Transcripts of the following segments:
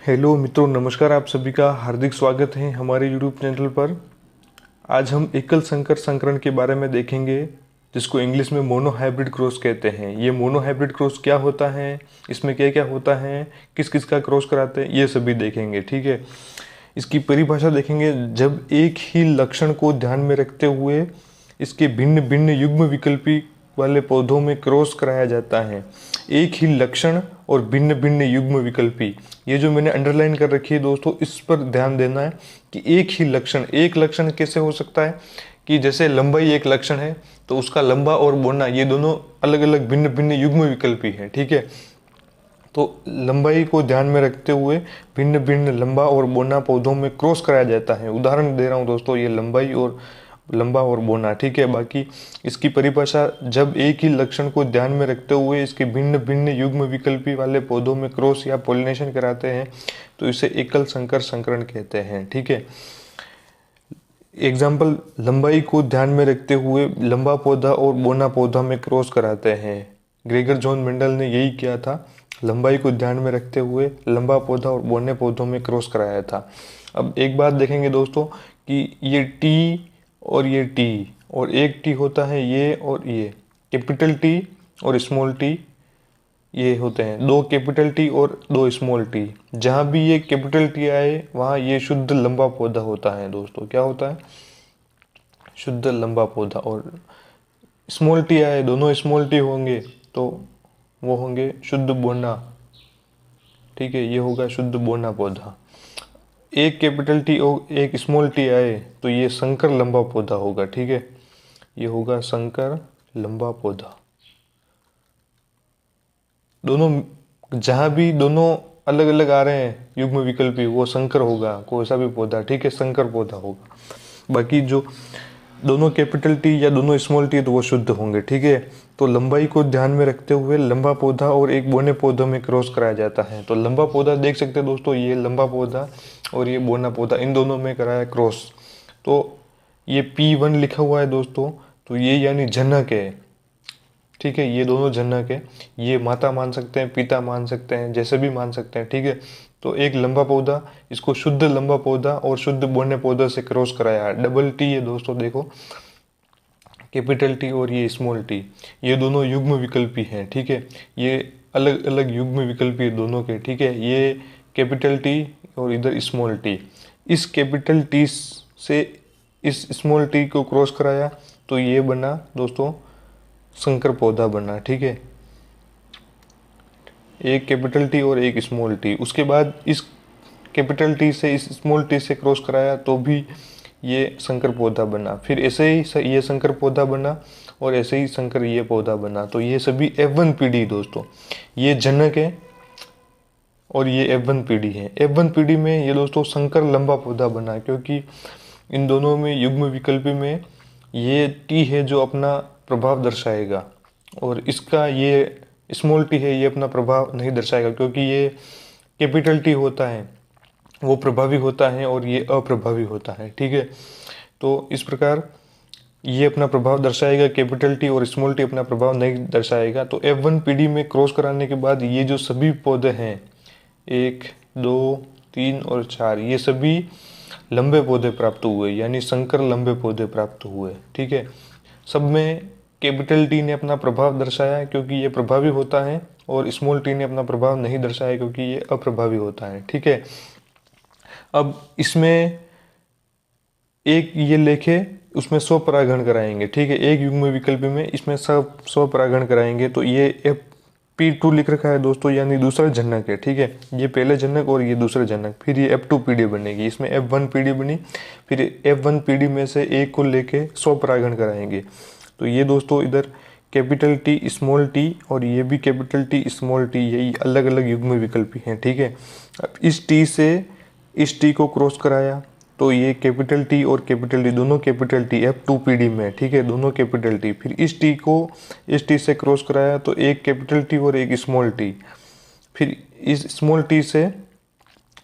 Hello मित्रों, नमस्कार। आप सभी का हार्दिक स्वागत है हमारे यूट्यूब चैनल पर। आज हम एकल संकर संकरण के बारे में देखेंगे, जिसको इंग्लिश में मोनो हाइब्रिड क्रॉस कहते हैं। ये मोनो हाइब्रिड क्रॉस क्या होता है, इसमें क्या क्या होता है, किस किस का क्रॉस कराते हैं, ये सभी देखेंगे। ठीक है, इसकी परिभाषा देखेंगे। जब एक ही लक्षण को ध्यान में रखते हुए इसके भिन्न भिन्न युग्म विकल्पी वाले पौधों में क्रॉस कराया जाता है। एक ही लक्षण और भिन्न भिन्न युग्म विकल्पी, ये जो मैंने अंडरलाइन कर रखी है दोस्तों, इस पर ध्यान देना है कि एक ही लक्षण, एक लक्षण कैसे हो सकता है कि जैसे लंबाई एक लक्षण है तो उसका लंबा और बोना ये दोनों अलग अलग भिन्न भिन्न युग्म विकल्पी हैं। ठीक है, तो लंबाई को ध्यान में रखते हुए भिन्न भिन्न लंबा और बोना पौधों में क्रॉस कराया जाता है। उदाहरण दे रहा हूँ दोस्तों, ये लंबाई और लंबा और बोना। ठीक है, बाकी इसकी परिभाषा, जब एक ही लक्षण को ध्यान में रखते हुए इसके भिन्न भिन्न युग्म विकल्पी वाले पौधों में क्रॉस या पॉलिनेशन कराते हैं तो इसे एकल संकर संकरण कहते हैं। ठीक है, एग्जाम्पल, लंबाई को ध्यान में रखते हुए लंबा पौधा और बोना पौधा में क्रॉस कराते हैं। ग्रेगर जॉन मेंडल ने यही किया था, लंबाई को ध्यान में रखते हुए लंबा पौधा और बोने पौधों में क्रॉस कराया था। अब एक बात देखेंगे दोस्तों कि ये टी और ये टी और एक टी होता है, ये और ये कैपिटल टी और स्मॉल टी ये होते हैं। दो कैपिटल टी और दो स्मॉल टी, जहाँ भी ये कैपिटल टी आए वहाँ ये शुद्ध लंबा पौधा होता है दोस्तों। क्या होता है? शुद्ध लंबा पौधा। और स्मॉल टी आए, दोनों स्मॉल टी होंगे तो वो होंगे शुद्ध बोना। ठीक है, ये होगा शुद्ध बोना पौधा। एक कैपिटल टी और एक स्मॉल टी आए तो ये संकर लंबा पौधा होगा। ठीक है, ये होगा संकर लंबा पौधा। दोनों, जहाँ भी दोनों अलग अलग आ रहे हैं युग्म विकल्पी, वो संकर होगा। कोई सा भी पौधा, ठीक है, संकर पौधा होगा। बाकी जो दोनों कैपिटल टी या दोनों स्मॉल टी तो वो शुद्ध होंगे। ठीक है, तो लंबाई को ध्यान में रखते हुए लंबा पौधा और एक बोने पौधों में क्रॉस कराया जाता है। तो लंबा पौधा देख सकते हैं दोस्तों, ये लंबा पौधा और ये बोना पौधा, इन दोनों में कराया क्रॉस। तो ये P1 लिखा हुआ है दोस्तों, तो ये यानी जनक है। ठीक है, ये दोनों जनक है। ये माता मान सकते हैं, पिता मान सकते हैं, जैसे भी मान सकते हैं। ठीक है, तो एक लंबा पौधा, इसको शुद्ध लंबा पौधा और शुद्ध बोने पौधा से क्रॉस कराया। डबल टी है दोस्तों, देखो, कैपिटल टी और ये स्मॉल टी, ये दोनों युग्म विकल्पी हैं। ठीक है, ये अलग अलग युग्म विकल्पी है दोनों के। ठीक है, ये कैपिटल टी और इधर स्मॉल टी। इस कैपिटल टी से इस स्मॉल टी को क्रॉस कराया तो ये बना दोस्तों संकर पौधा बना। ठीक है, एक कैपिटल टी और एक स्मॉल टी। उसके बाद इस कैपिटल टी से इस स्मॉल टी से क्रॉस कराया तो भी ये संकर पौधा बना। फिर ऐसे ही ये संकर पौधा बना और ऐसे ही संकर ये पौधा बना। तो ये सभी F1 पीढ़ी दोस्तों, ये जनक है और ये F1 पीढ़ी है। F1 पीढ़ी में ये दोस्तों संकर लंबा पौधा बना, क्योंकि इन दोनों में युग्म विकल्पी में ये टी है जो अपना प्रभाव दर्शाएगा और इसका ये स्मॉल टी है, ये अपना प्रभाव नहीं दर्शाएगा, क्योंकि ये कैपिटल टी होता है वो प्रभावी होता है और ये अप्रभावी होता है। ठीक है, तो इस प्रकार ये अपना प्रभाव दर्शाएगा कैपिटल टी और स्मॉल टी अपना प्रभाव नहीं दर्शाएगा। तो F1 पीढ़ी में क्रॉस कराने के बाद ये जो सभी पौधे हैं 1, 2, 3 और 4, ये सभी लंबे पौधे प्राप्त हुए, यानी संकर लंबे पौधे प्राप्त हुए। ठीक है, सब में कैपिटल टी ने अपना प्रभाव दर्शाया क्योंकि ये प्रभावी होता है और स्मॉल टी ने अपना प्रभाव नहीं दर्शाया क्योंकि ये अप्रभावी होता है। ठीक है, अब इसमें एक ये लेके उसमें स्वपरागण कराएंगे। ठीक है, एक युग्म विकल्प में इसमें सब स्वपरागण कराएंगे। तो ये P2 लिख रखा है दोस्तों, यानी दूसरा जनक है। ठीक है, ये पहले जनक और ये दूसरा जनक। फिर ये F2 पीढ़ी बनेगी, इसमें F1 पीढ़ी बनी। फिर F1 पीढ़ी में से एक को लेके स्वपरागण कराएंगे। तो ये दोस्तों इधर कैपिटल टी स्मॉल टी और ये भी कैपिटल टी स्मॉल टी, यही अलग अलग युग्म विकल्पी हैं। ठीक है, अब इस टी से इस टी को क्रॉस कराया तो ये कैपिटल टी और कैपिटल टी, दोनों कैपिटल टी F2 पीढ़ी में। ठीक है, दोनों कैपिटल टी। फिर इस टी को इस टी से क्रॉस कराया तो एक कैपिटल टी और एक स्मॉल टी। फिर इस स्मॉल टी से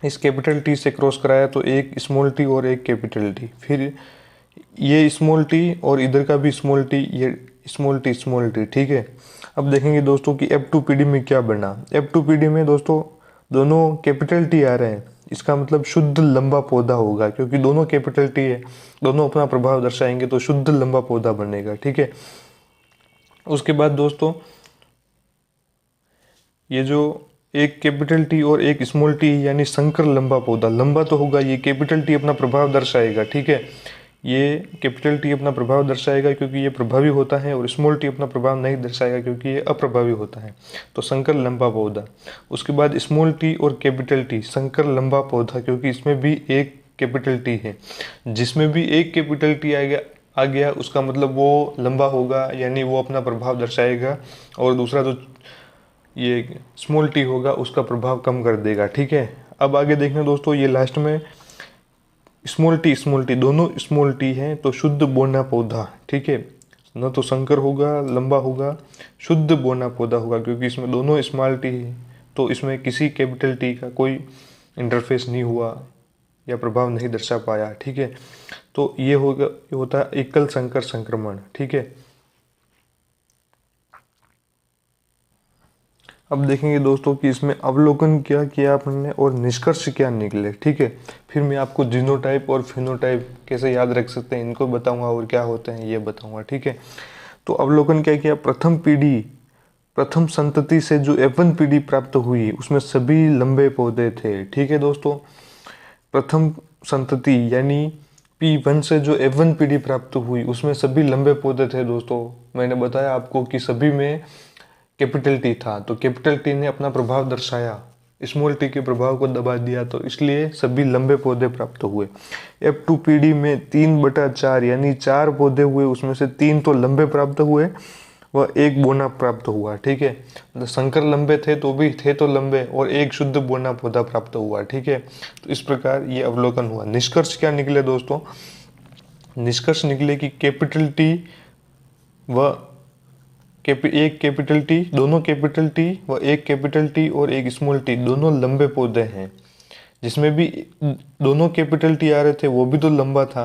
इस कैपिटल टी से क्रॉस कराया तो एक स्मॉल टी और एक कैपिटल टी। फिर ये स्मॉल टी और इधर का भी स्मॉल टी, ये स्मॉल टी। ठीक है, अब देखेंगे दोस्तों कि F2 पीढ़ी में क्या बना। F2 पीढ़ी में दोस्तों दोनों कैपिटल टी आ रहे हैं, इसका मतलब शुद्ध लंबा पौधा होगा, क्योंकि दोनों कैपिटल टी है, दोनों अपना प्रभाव दर्शाएंगे तो शुद्ध लंबा पौधा बनेगा। ठीक है, उसके बाद दोस्तों ये जो एक कैपिटल टी और एक स्मॉल टी यानी संकर लंबा पौधा, लंबा तो होगा, ये कैपिटल टी अपना प्रभाव दर्शाएगा। ठीक है, ये कैपिटल टी अपना प्रभाव दर्शाएगा क्योंकि ये प्रभावी होता है, और स्मॉल टी अपना प्रभाव नहीं दर्शाएगा क्योंकि ये अप्रभावी होता है। तो संकर लंबा पौधा। उसके बाद स्मॉल टी और कैपिटल टी, संकर लंबा पौधा, क्योंकि इसमें भी एक कैपिटल टी है, जिसमें भी एक कैपिटल टी आ गया उसका मतलब वो लंबा होगा, यानी वो अपना प्रभाव दर्शाएगा, और दूसरा जो ये स्मॉल टी होगा उसका प्रभाव कम कर देगा। ठीक है, अब आगे देखना दोस्तों, ये लास्ट में स्मॉल टी दोनों स्मॉल टी हैं तो शुद्ध बोना पौधा। ठीक है, न तो संकर होगा लंबा होगा, शुद्ध बोना पौधा होगा, क्योंकि इसमें दोनों स्मॉल टी है तो इसमें किसी कैपिटल टी का कोई इंटरफेस नहीं हुआ या प्रभाव नहीं दर्शा पाया। ठीक है, तो ये होता है एकल संकर संक्रमण। ठीक है, अब देखेंगे दोस्तों कि इसमें अवलोकन क्या किया आपने और निष्कर्ष क्या निकले। ठीक है, फिर मैं आपको जीनोटाइप और फिनोटाइप कैसे याद रख सकते हैं इनको बताऊंगा, और क्या होते हैं ये बताऊंगा। ठीक है, तो अवलोकन क्या किया, प्रथम संतति से जो F1 पीढ़ी प्राप्त हुई उसमें सभी लंबे पौधे थे। ठीक है दोस्तों, प्रथम संतति यानी P1 से जो F1 पीढ़ी प्राप्त हुई उसमें सभी लंबे पौधे थे। दोस्तों मैंने बताया आपको कि सभी में कैपिटल टी था, तो कैपिटल टी ने अपना प्रभाव दर्शाया, स्मॉल टी के प्रभाव को दबा दिया, तो इसलिए सभी लंबे पौधे प्राप्त हुए। F2 पीढ़ी में 3/4 यानी 4 पौधे हुए, उसमें से 3 तो लंबे प्राप्त हुए व 1 बोना प्राप्त हुआ। ठीक है, मतलब संकर लंबे थे तो भी थे तो लंबे, और 1 शुद्ध बोना पौधा प्राप्त हुआ। ठीक है, तो इस प्रकार ये अवलोकन हुआ। निष्कर्ष क्या निकले दोस्तों, निष्कर्ष निकले कि कैपिटल टी व एक कैपिटल टी, दोनों कैपिटल टी व एक कैपिटल टी और एक स्मॉल टी दोनों लंबे पौधे हैं। जिसमें भी दोनों कैपिटल टी आ रहे थे वो भी तो लंबा था,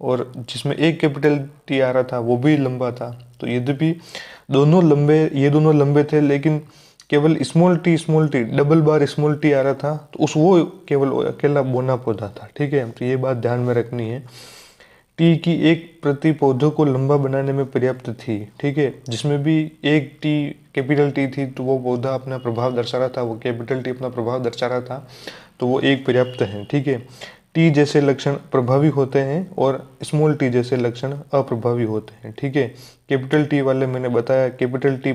और जिसमें एक कैपिटल टी आ रहा था वो भी लंबा था। तो यद्यपि ये दोनों लंबे थे, लेकिन केवल स्मॉल टी डबल बार स्मॉल टी आ रहा था, तो वो केवल अकेला बोना पौधा था। ठीक है, तो ये बात ध्यान में रखनी है। टी की एक प्रति पौधों को लंबा बनाने में पर्याप्त थी। ठीक है, जिसमें भी एक टी कैपिटल टी थी तो वो पौधा अपना प्रभाव दर्शा रहा था, वो कैपिटल टी अपना प्रभाव दर्शा रहा था, तो वो एक पर्याप्त है। ठीक है, टी जैसे लक्षण प्रभावी होते हैं और स्मॉल टी जैसे लक्षण अप्रभावी होते हैं। ठीक है, कैपिटल टी वाले मैंने बताया कैपिटल टी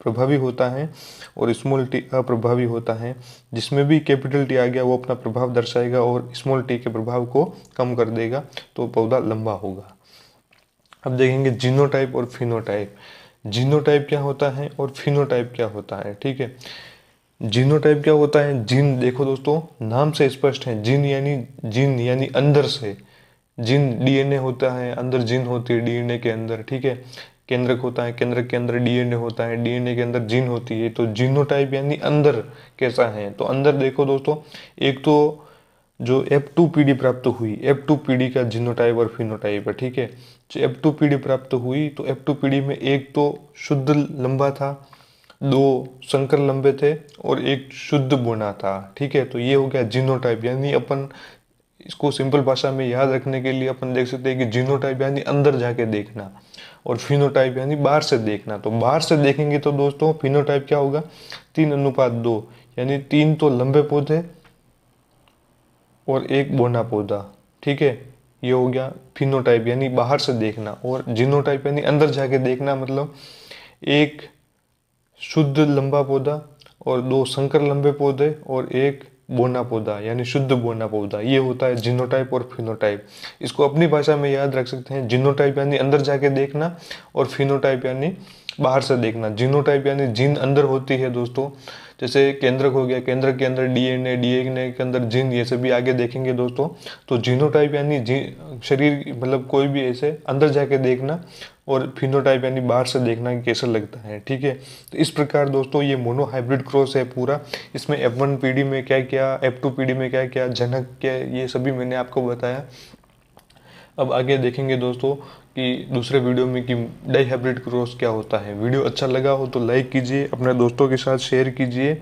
प्रभावी होता है और स्मॉल टी अप्रभावी होता है। जिसमें भी कैपिटल टी आ गया वो अपना प्रभाव दर्शाएगा और स्मॉल टी के प्रभाव को कम कर देगा, तो पौधा लंबा होगा। अब देखेंगे जीनोटाइप और फिनोटाइप। जीनोटाइप क्या होता है और फिनोटाइप क्या होता है। ठीक है, जीनोटाइप क्या होता है, जीन देखो दोस्तों नाम से स्पष्ट है, जीन यानी अंदर से, जीन डीएनए होता है, अंदर जीन होती है डीएनए के अंदर। ठीक है, केंद्रक होता है, केंद्रक के अंदर डीएनए होता है, डीएनए के अंदर जीन होती है। तो जीनोटाइप यानी अंदर कैसा है, तो अंदर देखो दोस्तों, एक तो जो F2 पीढ़ी प्राप्त हुई, F2 पीढ़ी का जीनोटाइप और फिनोटाइप है। ठीक है, जो F2 पीढ़ी प्राप्त हुई तो F2 पीढ़ी में एक तो शुद्ध लंबा था, 2 संकर लंबे थे और एक शुद्ध बोना था। ठीक है, तो ये हो गया जीनोटाइप, यानी अपन इसको सिंपल भाषा में याद रखने के लिए अपन देख सकते हैं कि जीनोटाइप यानी अंदर जाके देखना, और फिनोटाइप यानी बाहर से देखना। तो बाहर से देखेंगे तो दोस्तों फिनोटाइप क्या होगा, 3:2 यानी 3 तो लंबे पौधे और 1 बोना पौधा। ठीक है, ये हो गया फिनोटाइप यानी बाहर से देखना, और जीनोटाइप यानी अंदर जाके देखना, मतलब 1 शुद्ध लंबा पौधा और 2 संकर लंबे पौधे और 1 बोना पौधा यानी शुद्ध बोना पौधा। ये होता है जीनोटाइप और फिनोटाइप। इसको अपनी भाषा में याद रख सकते हैं, जीनोटाइप यानी अंदर जाके देखना और फिनोटाइप यानी बाहर से देखना। जीनोटाइप यानी जीन अंदर होती है दोस्तों, जैसे केंद्रक हो गया, केंद्रक के अंदर डीएनए, डीएनए के अंदर जीन, ये सभी आगे देखेंगे दोस्तों। तो जीनोटाइप यानी शरीर मतलब कोई भी ऐसे अंदर जाके देखना, और फिनोटाइप यानी बाहर से देखना कि कैसा लगता है। ठीक है, तो इस प्रकार दोस्तों ये मोनो हाइब्रिड क्रॉस है पूरा। इसमें F1 पीढ़ी में क्या क्या, F2 पीढ़ी में क्या क्या, जनक क्या, ये सभी मैंने आपको बताया। अब आगे देखेंगे दोस्तों कि दूसरे वीडियो में कि डाई हाइब्रिड क्रॉस क्या होता है। वीडियो अच्छा लगा हो तो लाइक कीजिए, अपने दोस्तों के साथ शेयर कीजिए,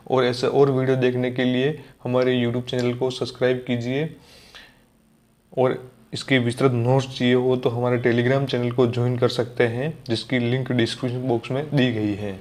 और ऐसे और वीडियो देखने के लिए हमारे यूट्यूब चैनल को सब्सक्राइब कीजिए। और इसके विस्तृत नोट्स चाहिए हो तो हमारे टेलीग्राम चैनल को ज्वाइन कर सकते हैं, जिसकी लिंक डिस्क्रिप्शन बॉक्स में दी गई है।